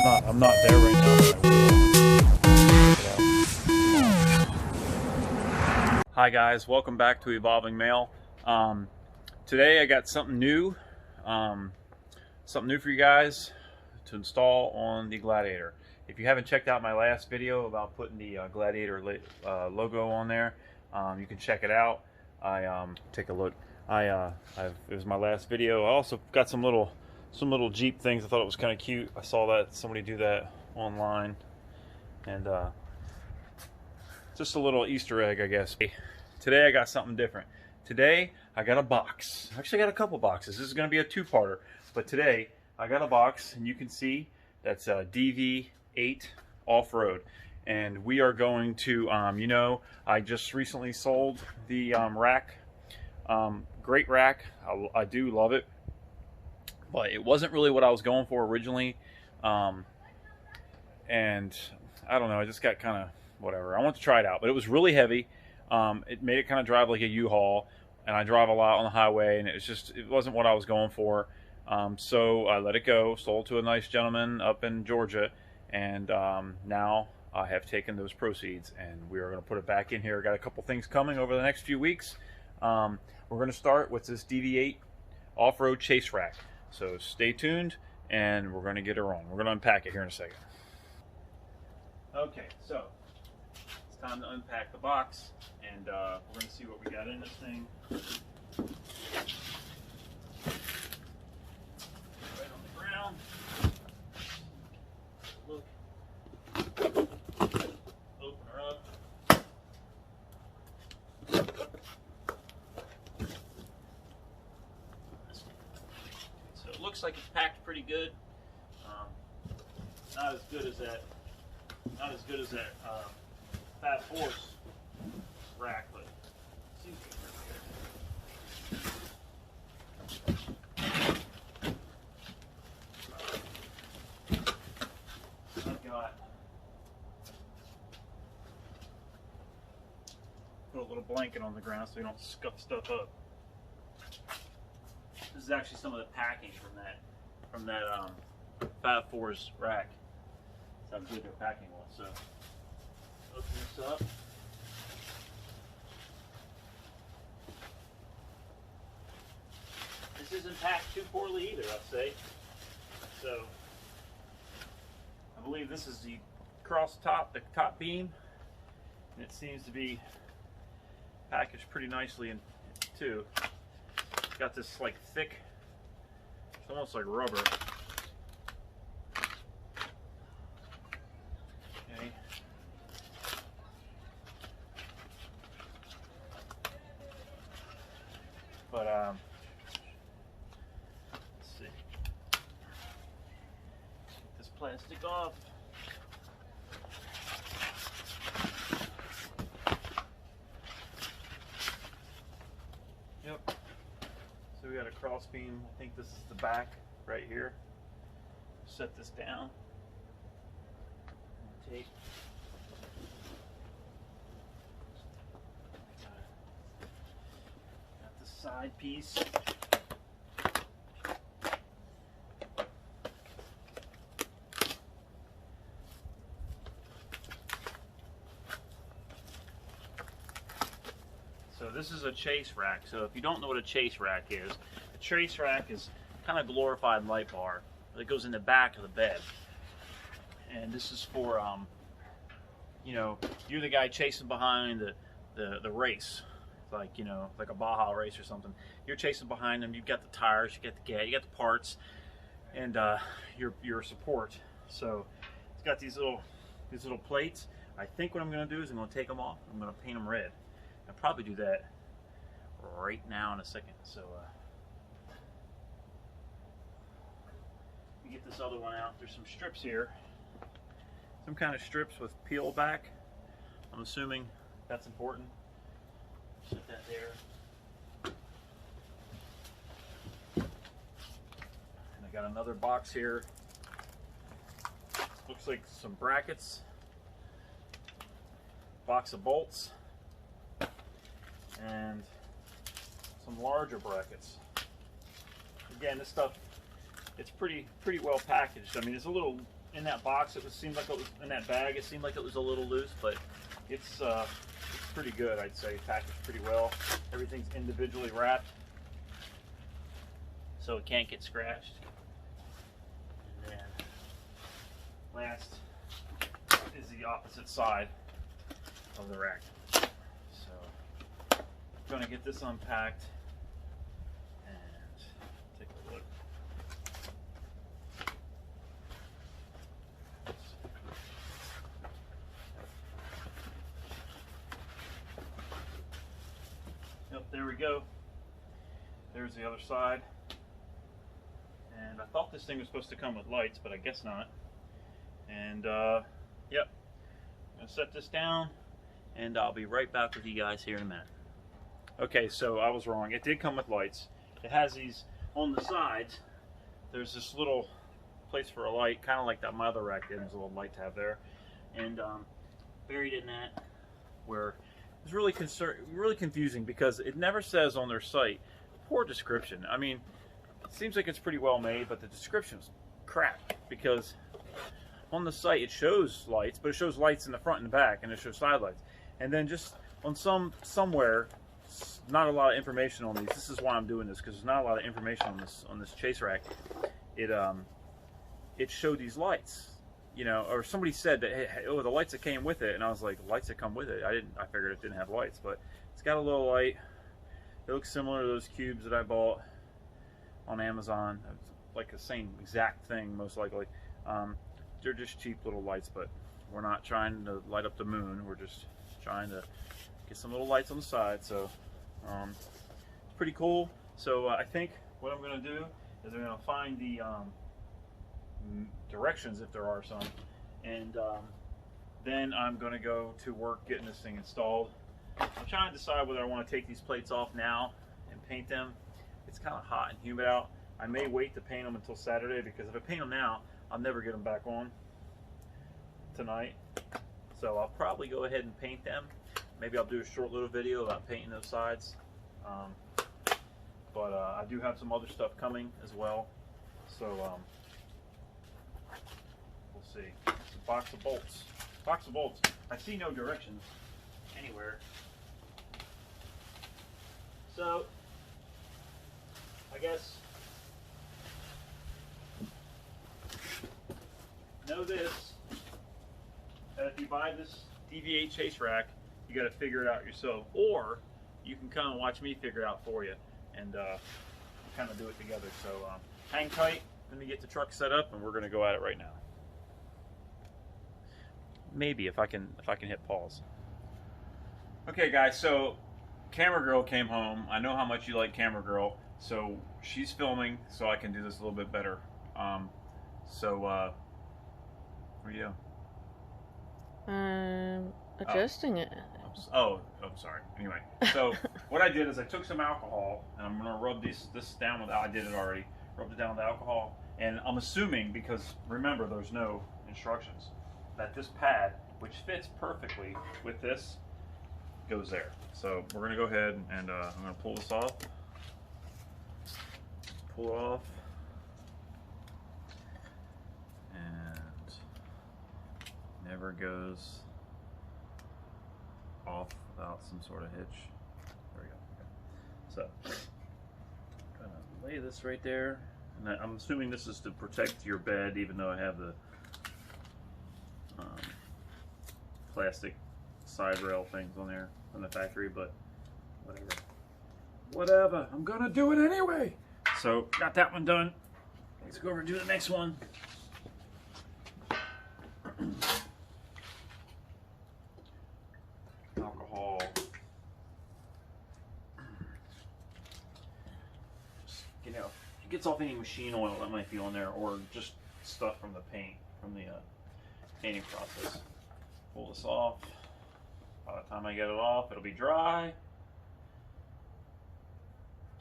I'm not there right now, but I will. Hi guys, welcome back to Evolving Male. Today I got something new for you guys to install on the Gladiator. If you haven't checked out my last video about putting the Gladiator logo on there, you can check it out. Take a look. It was my last video. I also got some little Jeep things. I thought it was kind of cute. I saw that somebody do that online, and just a little Easter egg, I guess. Today I got something different. Today I got a box. Actually, I got a couple boxes. This is going to be a two-parter, but today I got a box, and you can see that's a DV8 Offroad, and we are going to, you know, I just recently sold the rack. Great rack. I do love it, but it wasn't really what I was going for originally, and I don't know, I just got kind of whatever. I wanted to try it out, but it was really heavy. It made it kind of drive like a U-Haul, and I drive a lot on the highway, and it wasn't what I was going for. So I let it go, sold to a nice gentleman up in Georgia, and now I have taken those proceeds and we are going to put it back in here. Got a couple things coming over the next few weeks. We're going to start with this DV8 Offroad Chase Rack. So stay tuned, and we're going to get it on. We're going to unpack it here in a second. Okay, so it's time to unpack the box, and we're going to see what we got in this thing. Right on the ground. Look. Open her up. So it looks like it's packed pretty good. Not as good as that. Not as good as that Fab Fours rack, but it seems to be pretty good. I've got put a little blanket on the ground so you don't scuff stuff up. This is actually some of the packing from that Fab Fours rack. That's how good their packing was. So open this up. This isn't packed too poorly either, I'd say. So I believe this is the cross top, the top beam, and it seems to be packaged pretty nicely in too. It's got this like thick, it's almost like rubber. Okay. But let's see. Take this plastic off. Yep. So we got a cross beam. I think this is the back right here. Set this down. Tape. Got the side piece. So this is a chase rack. So if you don't know what a chase rack is, a chase rack is kind of glorified light bar that goes in the back of the bed. And this is for, you know, you're the guy chasing behind the race, like, you know, like a Baja race or something. You're chasing behind them. You've got the tires, you got the gas, you got the parts, and your support. So it's got these little plates. I think what I'm going to do is I'm going to take them off. I'm going to paint them red. I'll probably do that right now in a second. So let me get this other one out. There's some strips here. Some kind of strips with peel back. I'm assuming that's important. Set that there. And I got another box here. Looks like some brackets. Box of bolts. And some larger brackets. Again, this stuff, it's pretty well packaged. I mean, it's a little in that box, seemed like it was in that bag. It seemed like it was a little loose, but it's pretty good, I'd say. Packaged pretty well. Everything's individually wrapped, so it can't get scratched. And then last is the opposite side of the rack. So I'm going to get this unpacked and take a look. Yep, there we go. There's the other side. And I thought this thing was supposed to come with lights, but I guess not. And yep, I'm gonna set this down and I'll be right back with you guys here in a minute. Okay, so I was wrong. It did come with lights. It has these on the sides. There's this little place for a light, kind of like that my other rack did. There's a little light tab there. And buried in that, where it's really confusing because it never says on their site. Poor description. I mean, it seems like it's pretty well made, but the description's crap because on the site it shows lights, but it shows lights in the front and the back, and it shows side lights. And then just on somewhere, not a lot of information on these. This is why I'm doing this, because there's not a lot of information on this chase rack. It showed these lights, you know, or somebody said that, hey, oh, the lights that came with it, and I was like, lights that come with it? I figured it didn't have lights, but it's got a little light. It looks similar to those cubes that I bought on Amazon. It's like the same exact thing, most likely. They're just cheap little lights, but we're not trying to light up the moon. We're just trying to get some little lights on the side. So it's pretty cool. So I think what I'm going to do is I'm going to find the directions, if there are some, and then I'm going to go to work getting this thing installed. I'm trying to decide whether I want to take these plates off now and paint them. It's kind of hot and humid out. I may wait to paint them until Saturday, because if I paint them now, I'll never get them back on tonight. So I'll probably go ahead and paint them. Maybe I'll do a short little video about painting those sides. But I do have some other stuff coming as well. So we'll see. It's a box of bolts. Box of bolts. I see no directions anywhere. So I guess know this, that if you buy this DV8 Chase Rack, you got to figure it out yourself, or you can kind of watch me figure it out for you, and kind of do it together. So hang tight. Let me get the truck set up, and we're going to go at it right now. Maybe if I can hit pause. Okay, guys. So Camera Girl came home. I know how much you like Camera Girl, so she's filming, so I can do this a little bit better. What are you doing? Adjusting it. I'm sorry. Anyway, so what I did is I took some alcohol, and I'm going to rub this down with, I did it already, rubbed it down with alcohol, and I'm assuming, because remember there's no instructions, that this pad, which fits perfectly with this, goes there. So we're going to go ahead and I'm going to pull this off. Pull it off. Never goes off without some sort of hitch. There we go. Okay. So, I'm gonna lay this right there, and I'm assuming this is to protect your bed, even though I have the plastic side rail things on there from the factory, but whatever. I'm gonna do it anyway. So, got that one done. Let's go over and do the next one. Alcohol. You know, it gets off any machine oil that might be on there, or just stuff from the paint, from the painting process. Pull this off. By the time I get it off, it'll be dry.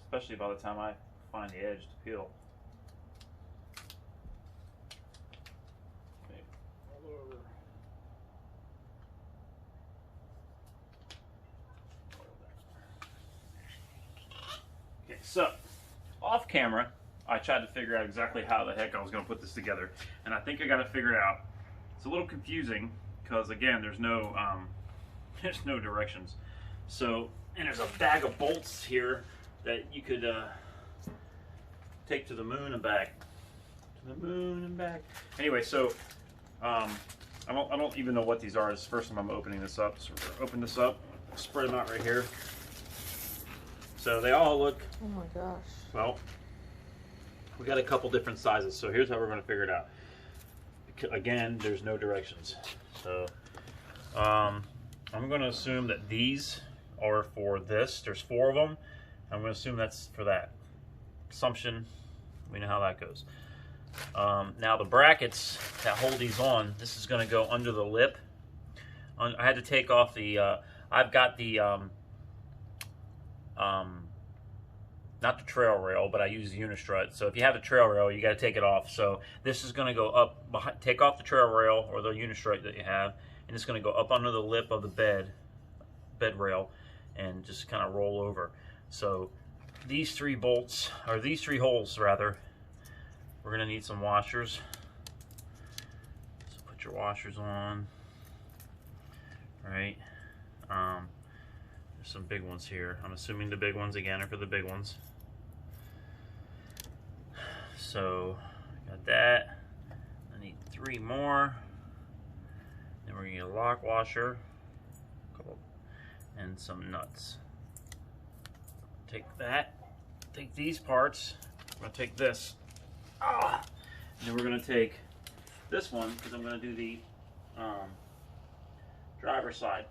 Especially by the time I find the edge to peel. Okay, all over. Okay, so off camera, I tried to figure out exactly how the heck I was going to put this together, and I think I got it figured out. It's a little confusing because again, there's no directions. So, and there's a bag of bolts here that you could take to the moon and back. To the moon and back. Anyway, so I don't even know what these are. It's the first time I'm opening this up. So we're gonna open this up, spread them out right here. So they all look. Oh my gosh. Well, we got a couple different sizes. So here's how we're going to figure it out. Again, there's no directions. So I'm going to assume that these are for this. There's 4 of them. I'm going to assume that's for that. Assumption, we know how that goes. Now the brackets that hold these on, this is going to go under the lip. I had to take off the, I've got the, not the trail rail, but I use the unistrut. So if you have the trail rail, you got to take it off. So this is going to go up, behind, take off the trail rail or the unistrut that you have, and it's going to go up under the lip of the bed rail, and just kind of roll over. So these 3 bolts, or these 3 holes rather, we're going to need some washers. So put your washers on. Right. There's some big ones here. I'm assuming the big ones again are for the big ones. So got that. I need 3 more. Then we're gonna need a lock washer, and some nuts. Take that. Take these parts. I'm gonna take this. And then we're gonna take this one because I'm gonna do the driver's side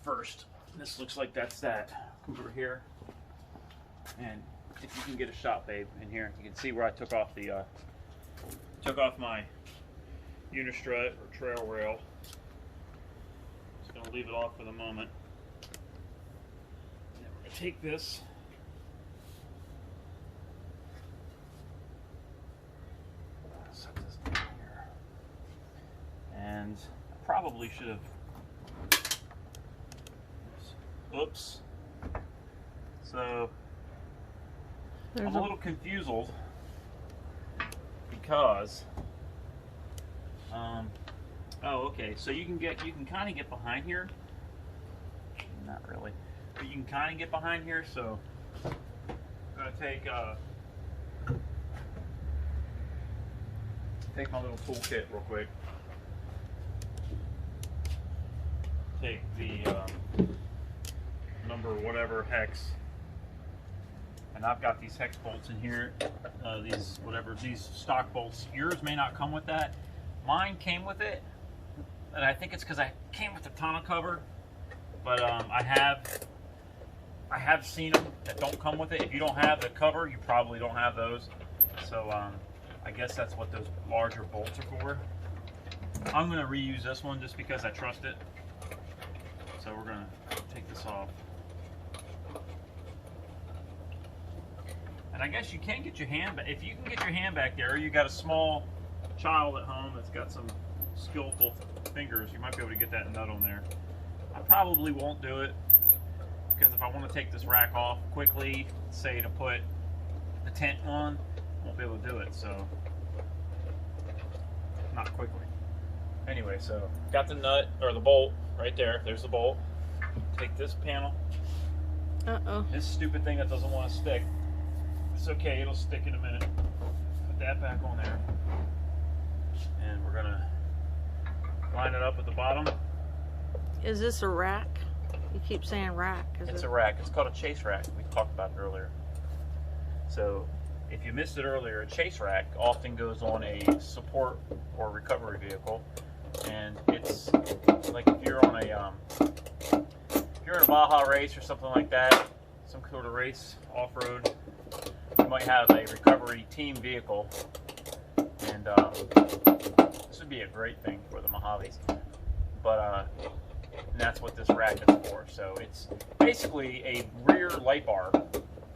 first. This looks like that's that. Come over here, and if you can get a shot, babe, in here, you can see where I took off the my unistrut or trail rail. Just gonna leave it off for the moment. And then we're gonna take this. Set this down here, and I probably should have. Oops. So I'm a little confused because oh, okay, so you can kind of get behind here. Not really, but you can kind of get behind here. So I'm gonna take my little toolkit real quick. Take the number whatever hex, and I've got these hex bolts in here, these stock bolts. Yours may not come with that. Mine came with it, and I think it's because I came with the tonneau cover, but I have seen them that don't come with it. If you don't have the cover, you probably don't have those. So I guess that's what those larger bolts are for. I'm going to reuse this one just because I trust it. So we're going to take this off. And I guess you can get your hand back. If you can get your hand back there, or you got a small child at home that's got some skillful fingers, you might be able to get that nut on there. I probably won't do it, because if I want to take this rack off quickly, say to put the tent on, I won't be able to do it, so not quickly. Anyway, so got the nut, or the bolt, right there. There's the bolt. Take this panel. This stupid thing that doesn't want to stick. It's okay, it'll stick in a minute. Put that back on there. And we're gonna line it up at the bottom. Is this a rack? You keep saying rack. It's a rack. It's called a chase rack. We talked about it earlier. So if you missed it earlier, a chase rack often goes on a support or recovery vehicle. And it's like if you're on a if you're in a Baja race or something like that, some sort of race, off-road, you might have a recovery team vehicle, and this would be a great thing for the Mojaves. But and that's what this rack is for. So it's basically a rear light bar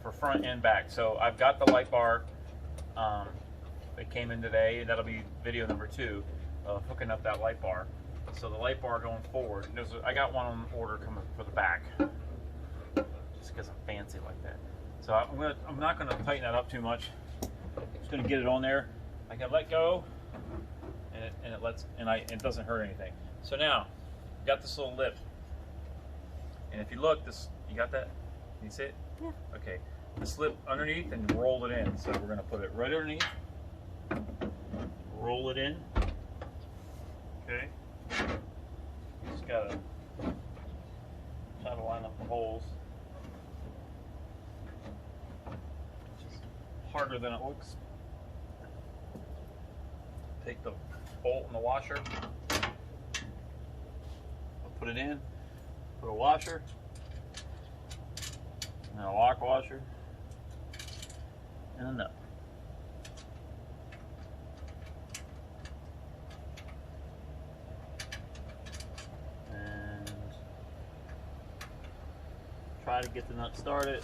for front and back. So I've got the light bar that came in today, and that'll be video number 2 of hooking up that light bar. So the light bar going forward, I got one on order coming for the back, just because I'm fancy like that. So I'm not going to tighten that up too much. just going to get it on there. I can let go, and it doesn't hurt anything. So now, I've got this little lip, and if you look, you got that? Can you see it? Yeah. Okay. This lip underneath and roll it in. So we're going to put it right underneath. Roll it in. Okay. Just gotta try to line up the holes. It's just harder than it looks. Take the bolt and the washer. I'll put it in. Put a washer. And a lock washer. And a nut. Try to get the nut started.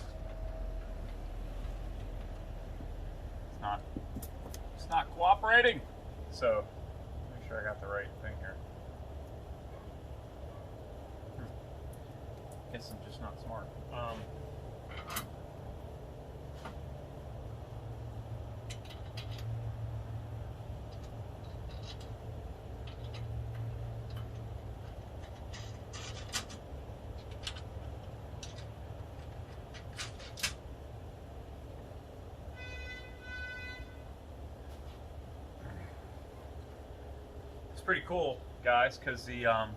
It's not cooperating. So make sure I got the right thing here. Guess I'm just not smart. Pretty cool, guys, because for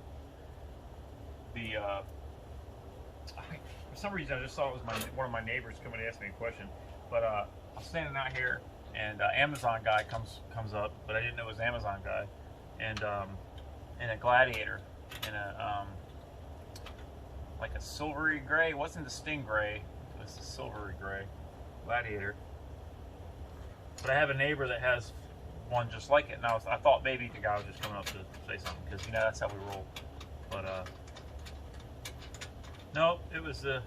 some reason I just thought it was one of my neighbors coming to ask me a question, but I was standing out here and Amazon guy comes up, but I didn't know it was Amazon guy, and in a Gladiator, in a like a silvery gray. It wasn't the Sting gray, it was the silvery gray Gladiator. But I have a neighbor that has one just like it, and I thought maybe the guy was just coming up to say something, because you know that's how we roll. But nope, it was the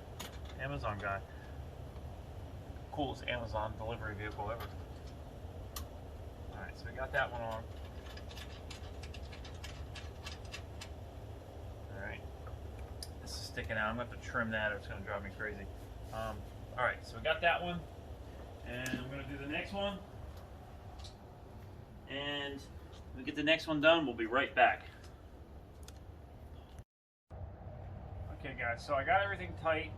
Amazon guy. Coolest Amazon delivery vehicle ever. Alright, so we got that one on. Alright, this is sticking out. I'm going to have to trim that or it's going to drive me crazy. Alright, so we got that one, and I'm going to do the next one. And when we get the next one done, we'll be right back. Okay guys, so I got everything tight.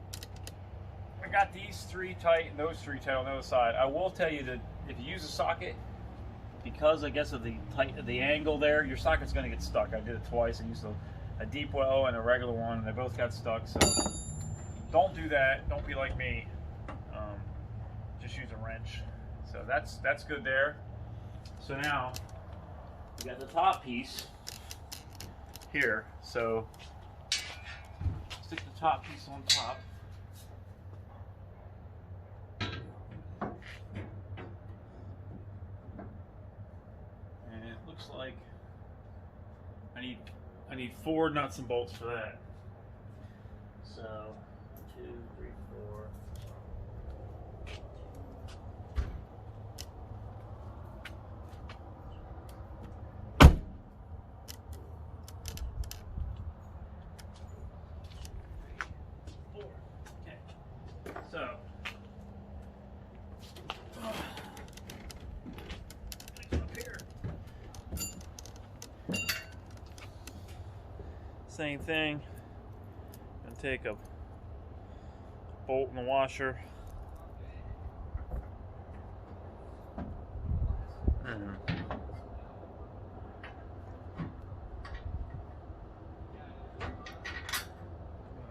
I got these three tight and those three tight on the other side. I will tell you that if you use a socket, because I guess of the angle there, your socket's going to get stuck. I did it twice. I used a deep well and a regular one, and they both got stuck. So don't do that. Don't be like me. Just use a wrench. So that's good there. So now we got the top piece here. So stick the top piece on top. And it looks like I need 4 nuts and bolts for that. So 2, 3, 4. So, up here. Same thing. Gonna take a bolt and a washer.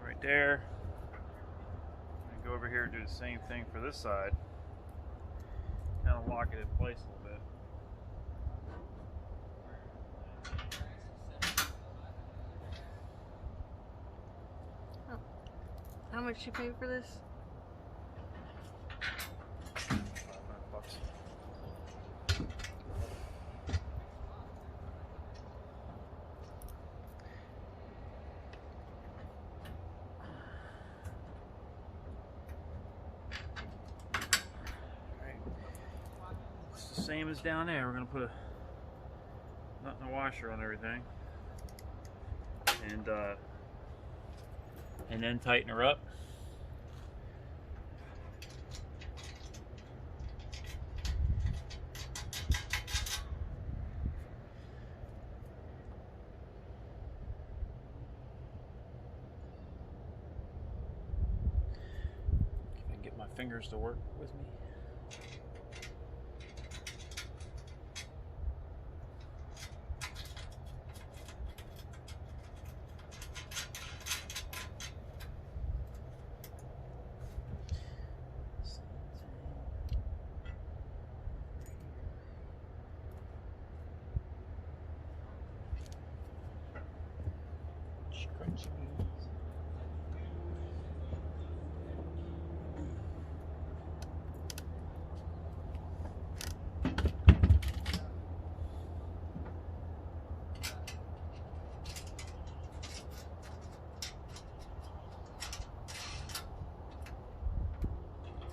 Right there. Go over here and do the same thing for this side. Kind of lock it in place a little bit. Oh. How much you pay for this? $500. Same as down there. We're going to put a nut and a washer on everything, and then tighten her up. fingers to work with me.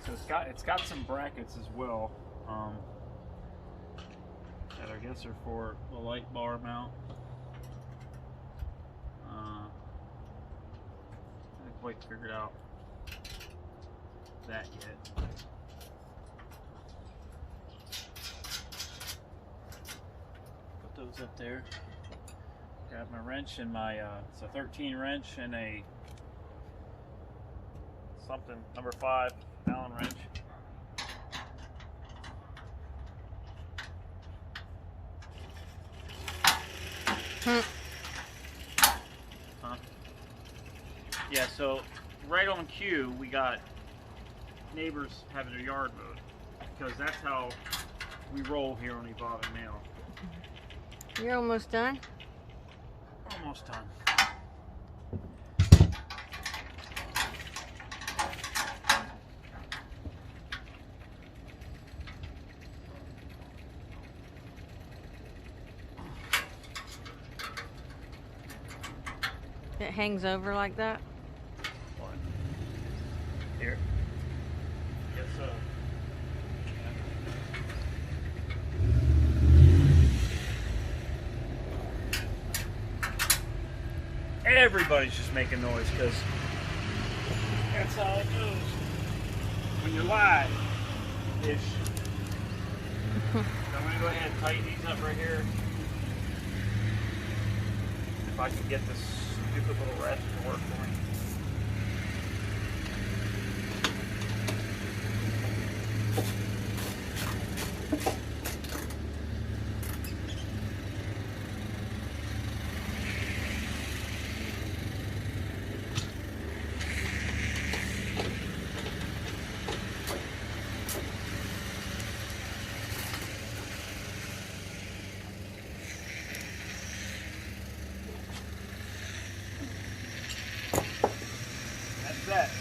So it's got some brackets as well that I guess are for the light bar mount. I haven't quite figured out that yet. Put those up there. Grab my wrench and my it's a 13 wrench and a something number 5 Allen wrench. Yeah, so right on cue we got neighbors having their yard mowed because that's how we roll here on eVOLVINGmALE. You're almost done? Almost done. It hangs over like that? What? Here? Yes, so. Yeah. Everybody's just making noise because that's how it goes when you're live-ish. So I'm going to go ahead and tighten these up right here. If I can get this stupid little ratchet to work for me.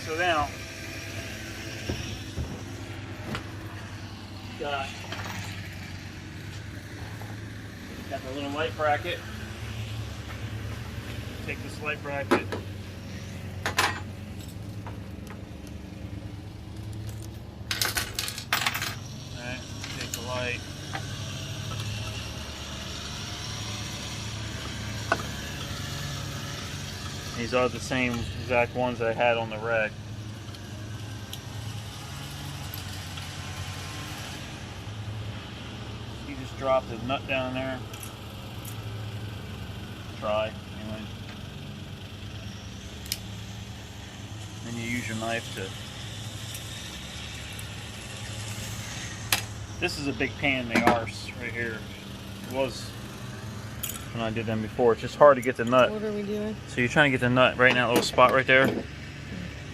So now, got the little light bracket. Take this light bracket. Alright, take the light. These are the same exact ones that I had on the wreck. You just drop the nut down there. Try, anyway. Then you use your knife to... This is a big pain in the arse right here. It was when I did them before. It's just hard to get the nut. What are we doing? So you're trying to get the nut right in that little spot right there. You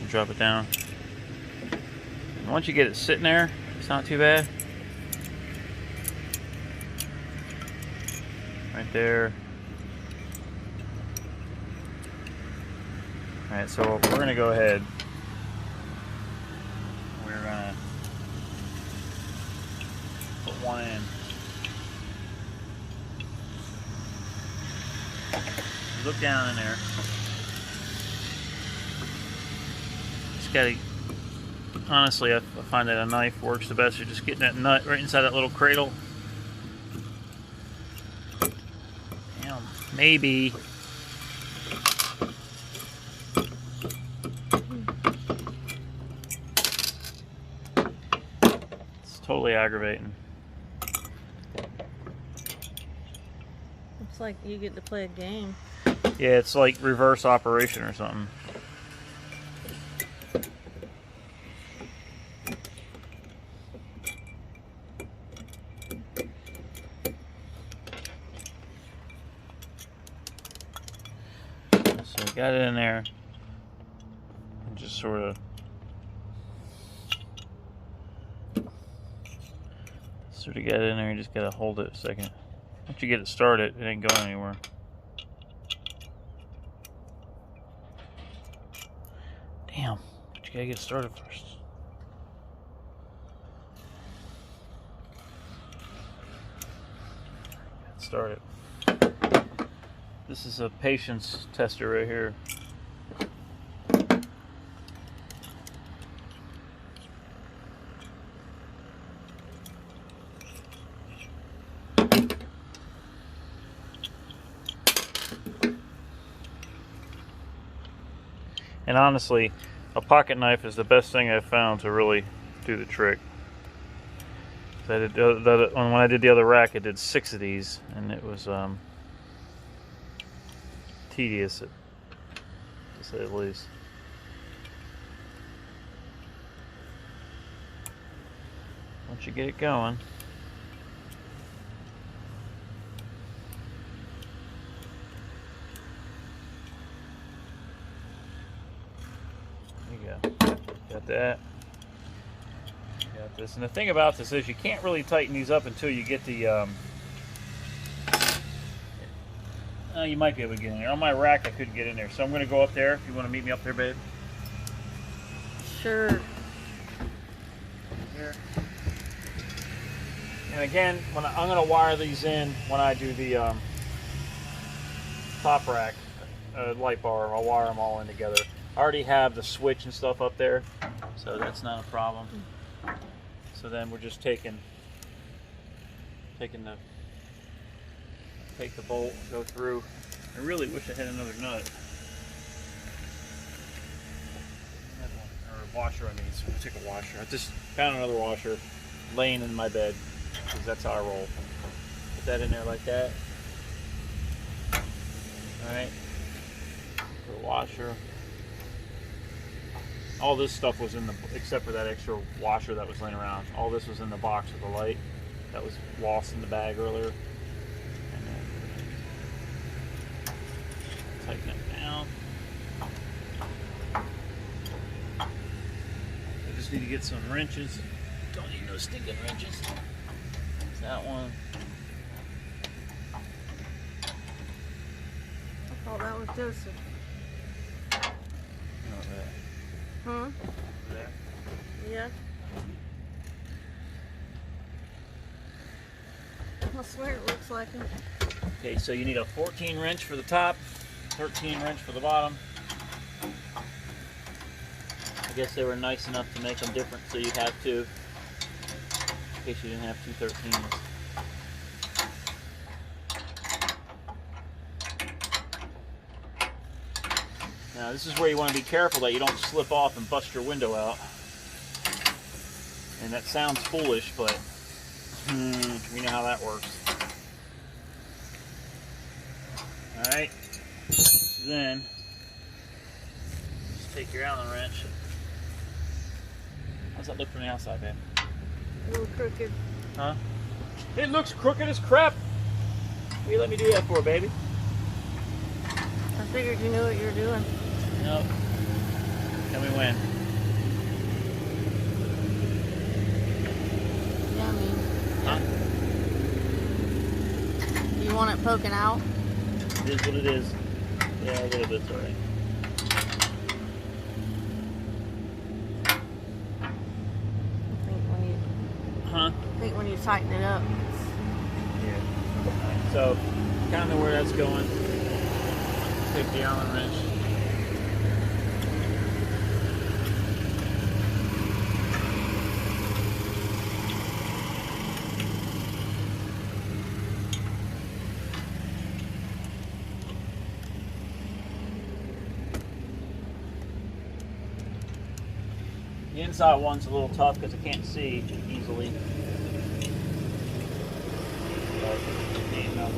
drop it down. And once you get it sitting there, it's not too bad. Right there. Alright, so we're going to go ahead. We're going to put one in. Look down in there. Just gotta, honestly, I find that a knife works the best. You're just getting that nut right inside that little cradle. Damn, maybe. It's totally aggravating. Looks like you get to play a game. Yeah, it's like reverse operation or something. So I got it in there and just sort of get it in there. You just gotta hold it a second. Once you get it started, it ain't going anywhere. Damn, but you gotta get it started first. Get started. This is a patience tester right here. And honestly, a pocket knife is the best thing I've found to really do the trick. When I did the other rack, I did 6 of these, and it was tedious, to say the least. Once you get it going, got that. Got this. And the thing about this is you can't really tighten these up until you get the you might be able to get in there. On my rack I couldn't get in there, so I'm going to go up there. If you want to meet me up there, babe. Sure. Here. And again, I'm going to wire these in when I do the top rack light bar. I'll wire them all in together. I already have the switch and stuff up there, so that's not a problem. So then we're just take the bolt, go through. I really wish I had another nut. Or a washer, I mean. So we'll take a washer. I just found another washer laying in my bed, because that's how I roll. Put that in there like that. Alright. Put a washer. All this stuff was in the, except for that extra washer that was laying around. All this was in the box with the light that was lost in the bag earlier. And then tighten it down. I just need to get some wrenches. Don't need no stinking wrenches. That's that one. I thought that was Joseph. Huh? There. Yeah. I swear it looks like it. Okay, so you need a 14 wrench for the top, 13 wrench for the bottom. I guess they were nice enough to make them different, so you have two, in case you didn't have two 13s. Now this is where you want to be careful that you don't slip off and bust your window out. And that sounds foolish, but we know how that works. Alright, then just take your Allen wrench. How's that look from the outside, babe? A little crooked. Huh? It looks crooked as crap. What do you let me do that for, baby? I figured you knew what you were doing. No. Tell me when. Yeah, I mean. Huh? You want it poking out? It is what it is. Yeah, a little bit's alright. I think when you tighten it up. Yeah. Right. So, kind of where that's going. Take the Allen wrench. The inside one's a little tough because I can't see easily. But, you know.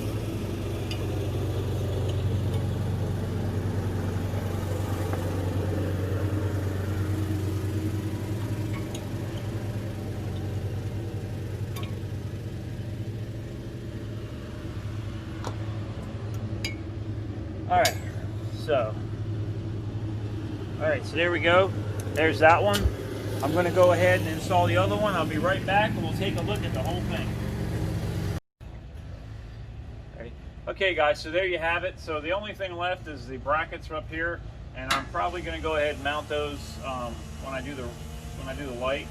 All right, so Alright, so there we go. There's that one. I'm going to go ahead and install the other one. I'll be right back and we'll take a look at the whole thing. Ready? Okay guys, so there you have it. So the only thing left is the brackets are up here, and I'm probably going to go ahead and mount those when I do the light.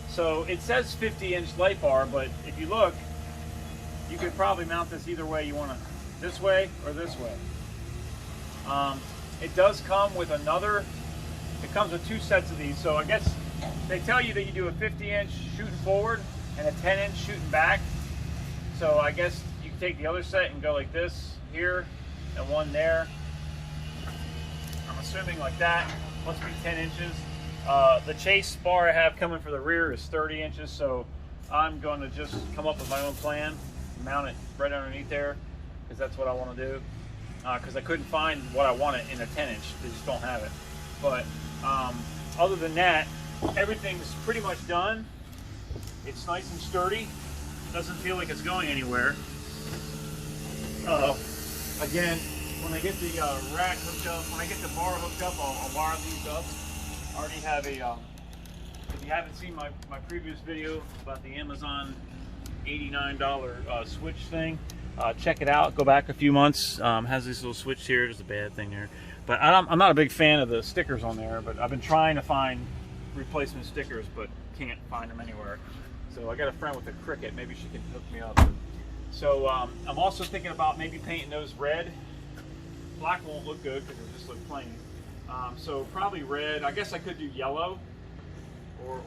So it says 50-inch light bar, but if you look, you could probably mount this either way you want to, this way or this way. It does come with another, it comes with 2 sets of these, so I guess they tell you that you do a 50-inch shooting forward and a 10-inch shooting back. So I guess you can take the other set and go like this here and one there. I'm assuming like that, must be 10 inches. The chase bar I have coming for the rear is 30 inches, so I'm going to just come up with my own plan, mount it right underneath there, because that's what I want to do. Because I couldn't find what I wanted in a 10-inch, they just don't have it. But other than that, everything's pretty much done. It's nice and sturdy, doesn't feel like it's going anywhere. Again, when I get the rack hooked up, when I get the bar hooked up, I'll wire these up. I already have a, if you haven't seen my previous video about the Amazon $89 switch thing, check it out. Go back a few months. Has this little switch here. There's a bad thing there. But I'm not a big fan of the stickers on there, but I've been trying to find replacement stickers, but can't find them anywhere. So I got a friend with a Cricut. Maybe she can hook me up. So I'm also thinking about maybe painting those red. Black won't look good because it'll just look plain. So probably red. I guess I could do yellow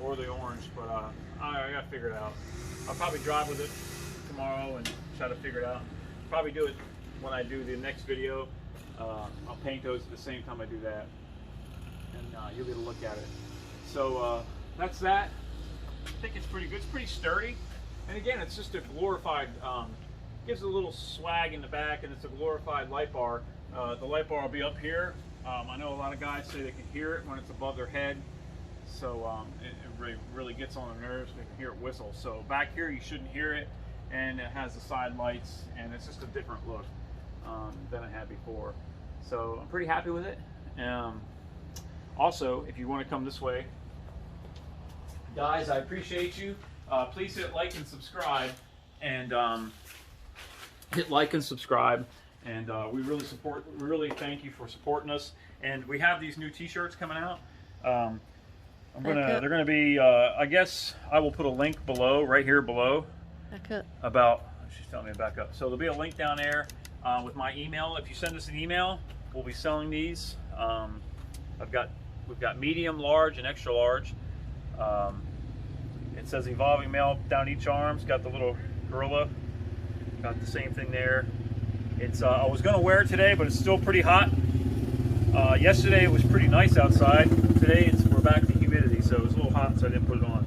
or the orange, but I gotta figure it out. I'll probably drive with it tomorrow and try to figure it out. Probably do it when I do the next video. I'll paint those at the same time I do that, and you'll get a look at it. So that's that. I think it's pretty good. It's pretty sturdy, and again, it's just a glorified. Gives it a little swag in the back, and it's a glorified light bar. The light bar will be up here. I know a lot of guys say they can hear it when it's above their head, so it really gets on their nerves. They can hear it whistle. So back here, you shouldn't hear it, and it has the side lights, and it's just a different look than I had before. So I'm pretty happy with it. Also, if you want to come this way, guys, I appreciate you. Please hit like and subscribe, and we really thank you for supporting us. And we have these new t-shirts coming out. They're gonna be I guess I will put a link below, right here below, about, she's telling me to back up. So there'll be a link down there with my email. If you send us an email, we'll be selling these. We've got medium, large, and extra large. It says Evolving Male down each arm. It's got the little gorilla. Got the same thing there. It's I was gonna wear it today, but it's still pretty hot. Yesterday it was pretty nice outside. Today we're back to humidity, so it was a little hot, so I didn't put it on.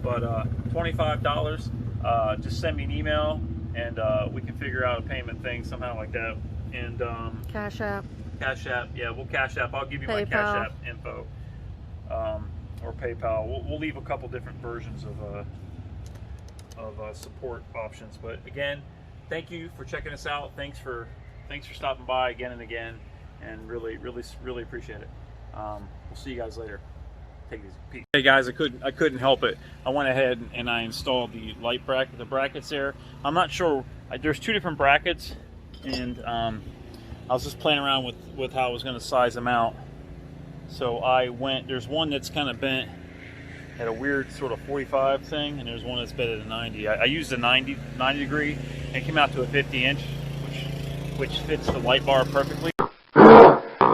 But $25. Just send me an email, and we can figure out a payment thing somehow like that. And Cash App. Cash App, yeah, we'll Cash App. I'll give you my Cash App info, or PayPal. We'll leave a couple different versions of support options. But again, thank you for checking us out. Thanks for stopping by again and again, and really appreciate it. We'll see you guys later. Take it easy. Peace. Hey guys, I couldn't help it. I went ahead and I installed the light bracket, the brackets there. I'm not sure. There's 2 different brackets, and I was just playing around with how I was going to size them out. So there's one that's kind of bent at a weird sort of 45 thing, and there's one that's bent at a 90. I used a 90 degree, and it came out to a 50 inch, which fits the light bar perfectly.